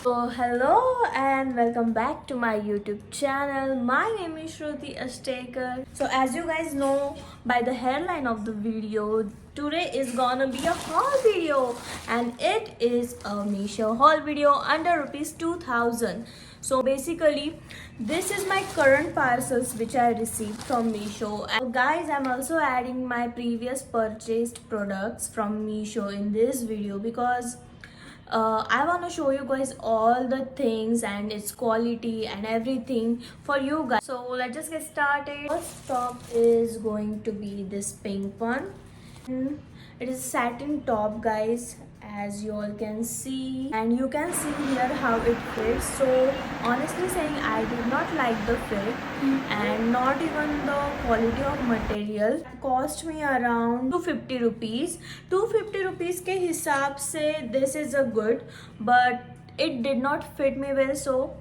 So hello and welcome back to my YouTube channel. My name is Shruti Ashtekar. So as you guys know by the headline of the video, today is gonna be a haul video and it is a Meesho haul video under rupees 2000. So basically this is my current parcels which I received from Meesho. And guys, I'm also adding my previous purchased products from Meesho in this video because I want to show you guys all the things and its quality and everything for you guys. So let's just get started. First top is going to be this pink one. It is satin top, guys, as you all can see, and you can see here how it fits. So honestly saying, I did not like the fit and not even the quality of material. It cost me around 250 rupees. 250 rupees के हिसाब से this is a good, but it did not fit me well, so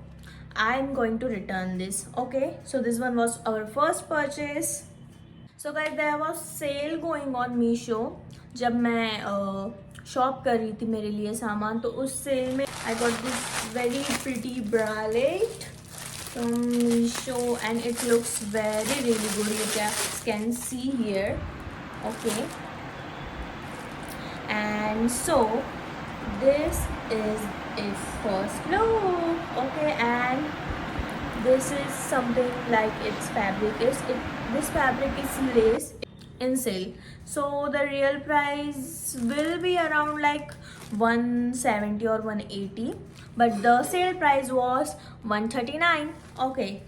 I'm going to return this. Okay, so this one was our first purchase. So guys, there was sale going on Meesho. जब मैं shop कर रही थी मेरे लिए सामान, तो उस सेल में I got this very pretty bralette from Meesho and it looks very really good. You guys can see here. Okay, and so this is its first look. Okay, and this is something like its fabric is this fabric is lace in sale, so the real price will be around like 170 or 180, but the sale price was 139. Okay,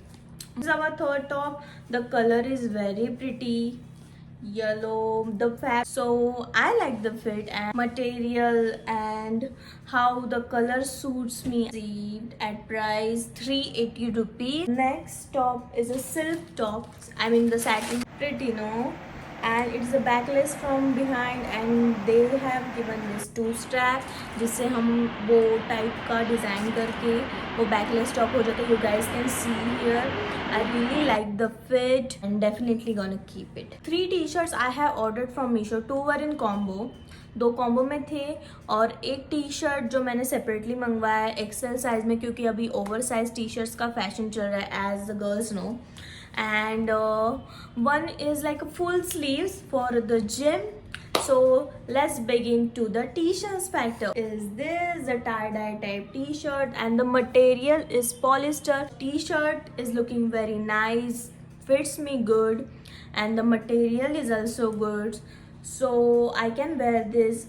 this is our third top. The color is very pretty yellow, the fabric, so I like the fit and material and how the color suits me. Received at price 380 rupees. Next top is a silk top, I mean the satin, pretty no, and it's a backless from behind and they have given this two strap जिससे हम वो type का design करके वो backless top हो जाता है. You guys can see here. I really like the fit and definitely gonna keep it. 3 t-shirts I have ordered from Meesho. 2 were in combo. 2 combo में थे और एक टी शर्ट जो मैंने सेपरेटली मंगवाया है एक्सेल साइज में, क्योंकि अभी ओवर साइज टी शर्ट्स का फैशन चल रहा है as the girls know. And one is like a full sleeves for the gym. So let's begin to the t-shirts factor. Is this the tie-dye type t-shirt and the material is polyester. T-shirt is looking very nice, fits me good, and the material is also good, so I can wear this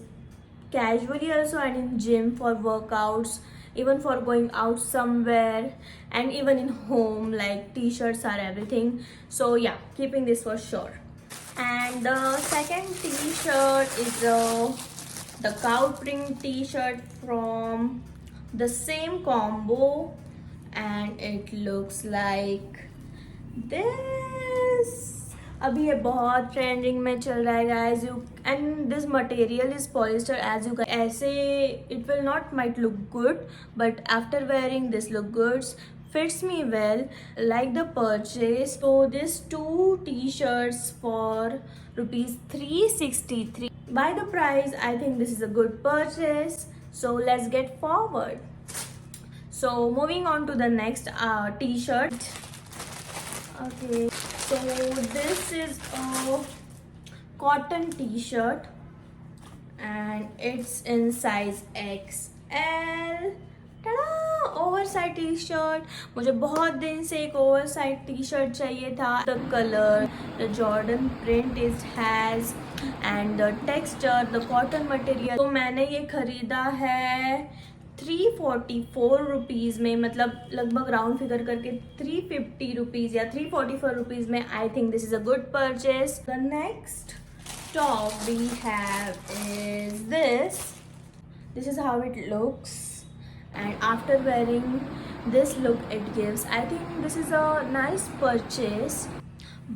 casually also and in gym for workouts, even for going out somewhere, and even in home, like t-shirts are everything. So yeah, keeping this for sure. And the second t-shirt is the cow print t-shirt from the same combo, and it looks like this. अभी ये बहुत trending में चल रहा है guys. You and this material is polyester as you ऐसे it will not might look good, but after wearing this look goods, fits me well. Like the purchase, so this 2 t-shirts for rupees 363. By the price, I think this is a good purchase, so let's get forward. So moving on to the next t-shirt. Okay, so this is a cotton t-shirt and it's in size XL. Over size T shirt. मुझे बहुत दिन से एक over size T shirt चाहिए था. The colour, the Jordan print is has and the texture, the cotton material. तो मैंने ये खरीदा है 344 रुपीज़ में, मतलब लगभग राउंड फिगर करके 350 रुपीज़ या 344 रुपीज़ में. I think this is a good purchase. The next top we have is this. This is how it looks, and after wearing this look it gives. I think this is a nice purchase,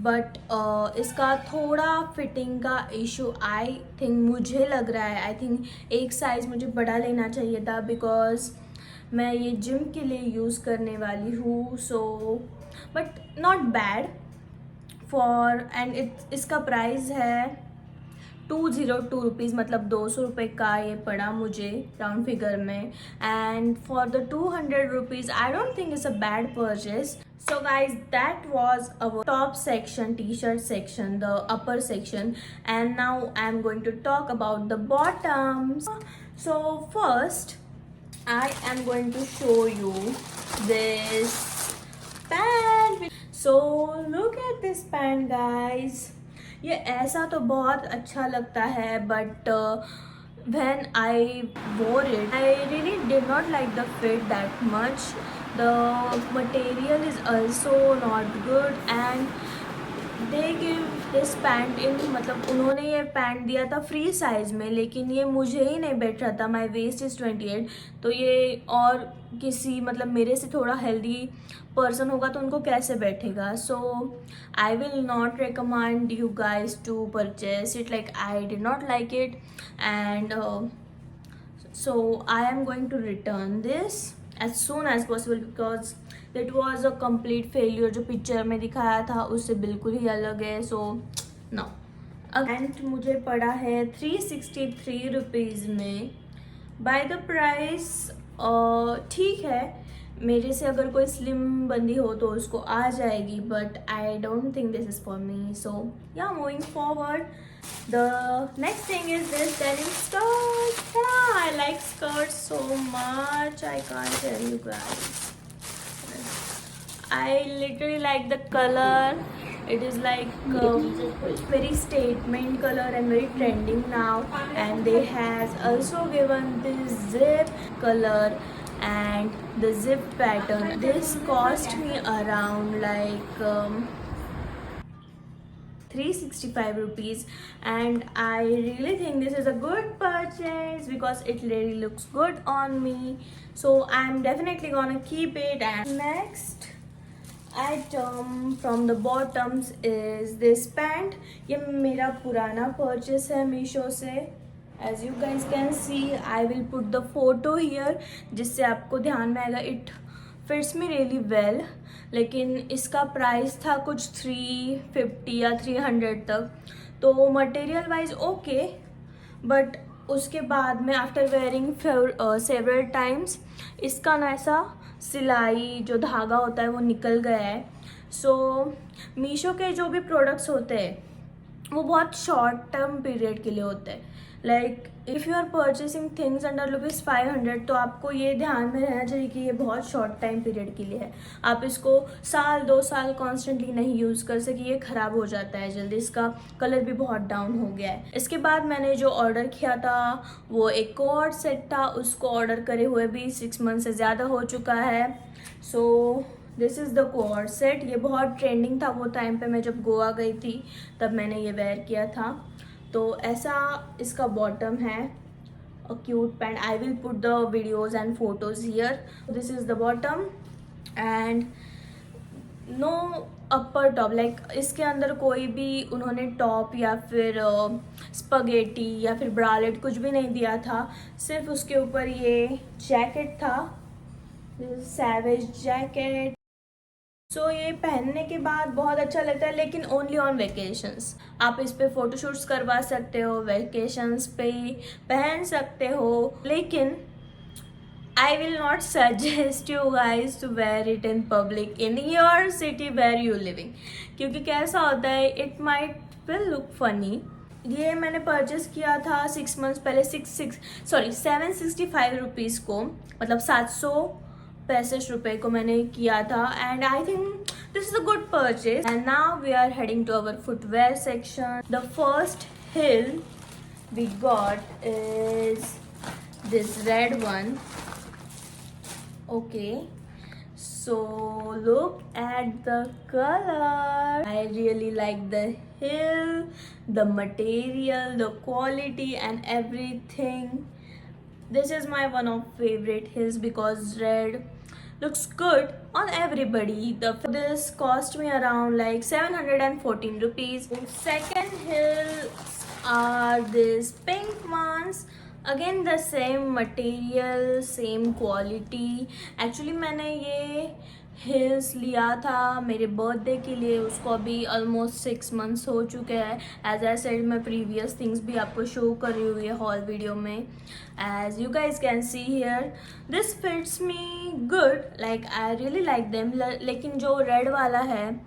but इसका थोड़ा fitting का issue I think मुझे लग रहा है. I think एक size मुझे बड़ा लेना चाहिए था बिकॉज मैं ये जिम के लिए यूज़ करने वाली हूँ. So but not bad for, and इसका प्राइस है 202 रुपीज़, मतलब 200 रुपये का ये पड़ा मुझे राउंड फिगर में. And for the 200 rupees I don't think it's a bad purchase. So guys, that was our top section, t-shirt section, the upper section, and now I'm going to talk about the bottoms. So first I am going to show you this pant. So look at this pant guys. ये ऐसा तो बहुत अच्छा लगता है, but when I wore it I really did not like the fit that much. The material is also not good and they give this pant in, मतलब उन्होंने ये पैंट दिया था फ्री साइज़ में, लेकिन ये मुझे ही नहीं बैठ रहा था. माई वेस्ट इज़ 28, तो ये और किसी मतलब मेरे से थोड़ा हेल्दी पर्सन होगा तो उनको कैसे बैठेगा. So I will not recommend you guys to purchase it. Like I did not like it and so I am going to return this as soon as possible because it was a complete failure. जो picture में दिखाया था उससे बिल्कुल ही अलग है. So no. And मुझे पड़ा है 363 रुपीज़ में. बाय द प्राइस ठीक है, मेरे से अगर कोई स्लिम बंदी हो तो उसको आ जाएगी, but I don't think this is for me. So yeah moving forward, the next thing is this denim skirt. Yeah, I like skirts so much, I can't tell you guys. I literally like the color. It is like very statement color and very trending now, and they has also given this zip color and the zip pattern. This cost me around like 365 rupees, and I really think this is a good purchase because it really looks good on me. So I'm definitely gonna keep it. And next item from the bottoms is this pant. ये मेरा पुराना purchase है मीशो से. As you guys can see, I will put the photo here जिससे आपको ध्यान में आएगा. It fits me really well, लेकिन इसका प्राइस था कुछ 350 या 300 तक. तो मटेरियल वाइज ओके, बट उसके बाद में आफ्टर वेयरिंग सेवरल टाइम्स इसका ना ऐसा सिलाई जो धागा होता है वो निकल गया है. सो मीशो के जो भी प्रोडक्ट्स होते हैं वो बहुत शॉर्ट टर्म पीरियड के लिए होते हैं. Like if you are purchasing things under ₹500 तो आपको ये ध्यान में रहना चाहिए कि ये बहुत शॉर्ट टाइम पीरियड के लिए है. आप इसको साल 2 साल कॉन्स्टेंटली नहीं यूज़ कर सके, ये ख़राब हो जाता है जल्दी. इसका कलर भी बहुत डाउन हो गया है. इसके बाद मैंने जो ऑर्डर किया था वो एक कोड सेट था. उसको ऑर्डर करे हुए भी 6 मंथ से ज़्यादा हो चुका है. So this is the code set. ये बहुत ट्रेंडिंग था वो टाइम पे. मैं जब गोवा गई थी तब मैंने ये वेयर किया था. तो ऐसा इसका बॉटम है. A cute pant. I will put the videos and photos here. This is the bottom and no upper top. Like इसके अंदर कोई भी उन्होंने टॉप या फिर स्पगेटी या फिर ब्रालेट कुछ भी नहीं दिया था. सिर्फ उसके ऊपर ये जैकेट था, सैवेज जैकेट. सो ये पहनने के बाद बहुत अच्छा लगता है, लेकिन ओनली ऑन वेकेशंस. आप इस पे फ़ोटोशूट्स करवा सकते हो, वेकेशंस पे पहन सकते हो, लेकिन I will not suggest you guys to wear it in public in your city where you living. क्योंकि कैसा होता है, it might will look funny. ये मैंने परचेस किया था 6 मंथ्स पहले 765 रुपीज़ को, मतलब 765 रुपये को मैंने किया था. And I think this is a good purchase. And now we are heading to our footwear section. The first heel we got is this red one. Okay, so look at the color. I really like the heel, the material, the quality and everything. This is my one of favorite heels because red looks good on everybody. This cost me around like 714 rupees. Second heels are these pink ones. Again the same material, same quality. Actually मैंने ये hills लिया था मेरे birthday के लिए, उसको अभी almost 6 months हो चुके हैं। एज आई सेड मैं प्रीवियस थिंग्स भी आपको शो कर रही हुई है हॉल वीडियो में। As you guys can see here, this fits me good, like I really like them. लेकिन जो रेड वाला है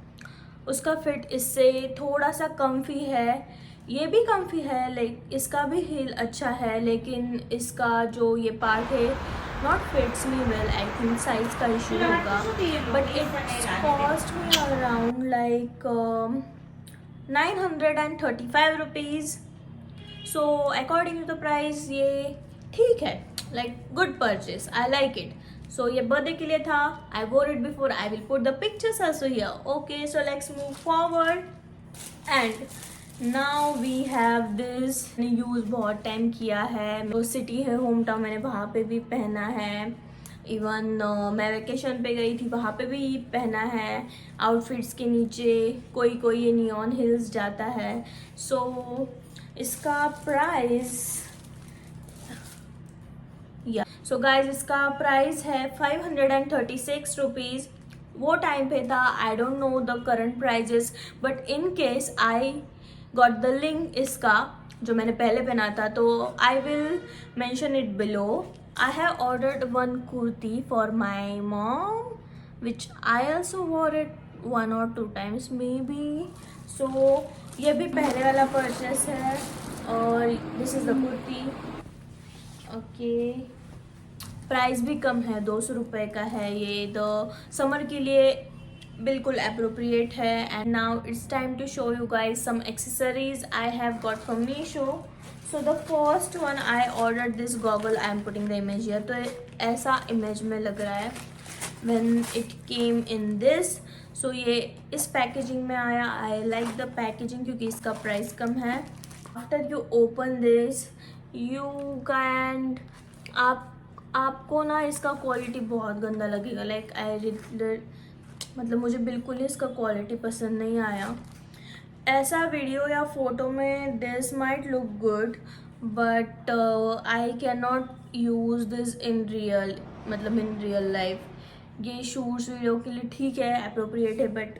उसका फिट इससे थोड़ा सा कम्फी है। ये भी कम्फी है, लाइक इसका भी हील अच्छा है, लेकिन इसका जो ये पार्ट है not fits me well. I think size का इशू होगा, but it cost me around like 935 rupees. So according to the price ये ठीक है, like good purchase, I like it. So ये बर्थडे के लिए था, I wore it before, I will put the pictures also here. Okay, so let's move forward. And now we have this, मैंने use बहुत time किया है। वो city है होम टाउन, मैंने वहाँ पे भी पहना है। इवन मैं वेकेशन पे गई थी, वहाँ पे भी पहना है। आउटफिट्स के नीचे कोई कोई ये नियॉन हिल्स जाता है। सो इसका प्राइस, या सो गाइज इसका प्राइस है 536 रुपीज़। वो टाइम पे था, I don't know the current prices, but in case I got the link इसका जो मैंने पहले पहना था, तो I will mention it below. I have ordered one kurti for my mom which I also wore it 1 or 2 times maybe. So ये भी पहले वाला परचेस है, और this is the kurti. Okay, price भी कम है, 200 रुपये का है। ये द समर के लिए बिल्कुल अप्रोप्रिएट है। And now it's time to show you guys some accessories I have got from Meesho. So the first one I order this goggle, I am putting the image here. तो ऐसा image में लग रहा है when it came in this. So ये इस packaging में आया। आई लाइक द पैकेजिंग क्योंकि इसका प्राइस कम है। After you open this you can, आपको ना इसका क्वालिटी बहुत गंदा लगेगा। लाइक मतलब मुझे बिल्कुल ही इसका क्वालिटी पसंद नहीं आया। ऐसा वीडियो या फोटो में this might look good, but I can not use this in real, मतलब इन रियल लाइफ। ये शूट्स वीडियो के लिए ठीक है, अप्रोप्रिएट है, but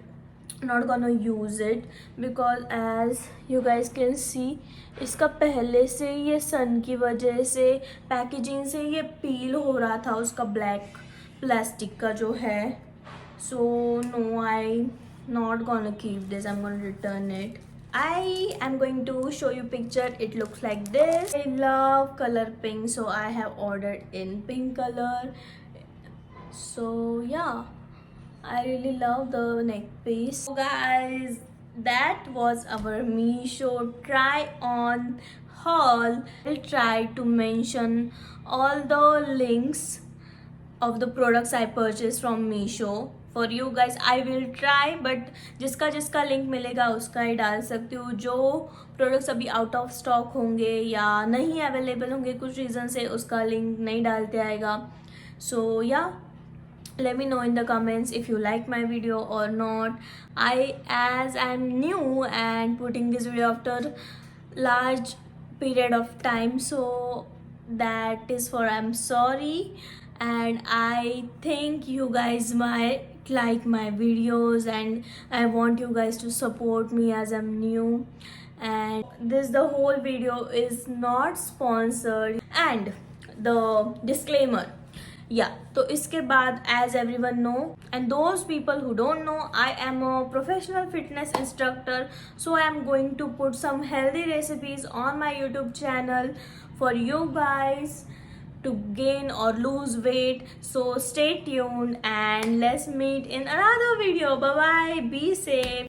not gonna use it because as you guys can see इसका पहले से ये सन की वजह से पैकेजिंग से ये पील हो रहा था उसका ब्लैक प्लास्टिक का जो है। So no, I not gonna keep this, I am gonna return it. I am going to show you picture. It looks like this. I love color pink, so I have ordered in pink color. So yeah, I really love the neck piece. So guys, that was our Meesho try on haul. I'll try to mention all the links of the products I purchased from Meesho for you guys. I will try, but जिसका जिसका link मिलेगा उसका ही डाल सकती हूँ। जो products अभी out of stock होंगे या नहीं अवेलेबल होंगे कुछ रीज़न से, उसका लिंक नहीं डालते आएगा। सो या, let me know in the comments if you like my video or not. As I'm new and putting this video after large period of time, so that is for I'm sorry. And I think you guys might like my videos, and I want you guys to support me as I'm new. And the whole video is not sponsored. And the disclaimer, या तो इसके बाद as everyone know and those people who don't know, I am a professional fitness instructor. So I am going to put some healthy recipes on my YouTube channel for you guys to gain or lose weight. So stay tuned and let's meet in another video. Bye bye, be safe.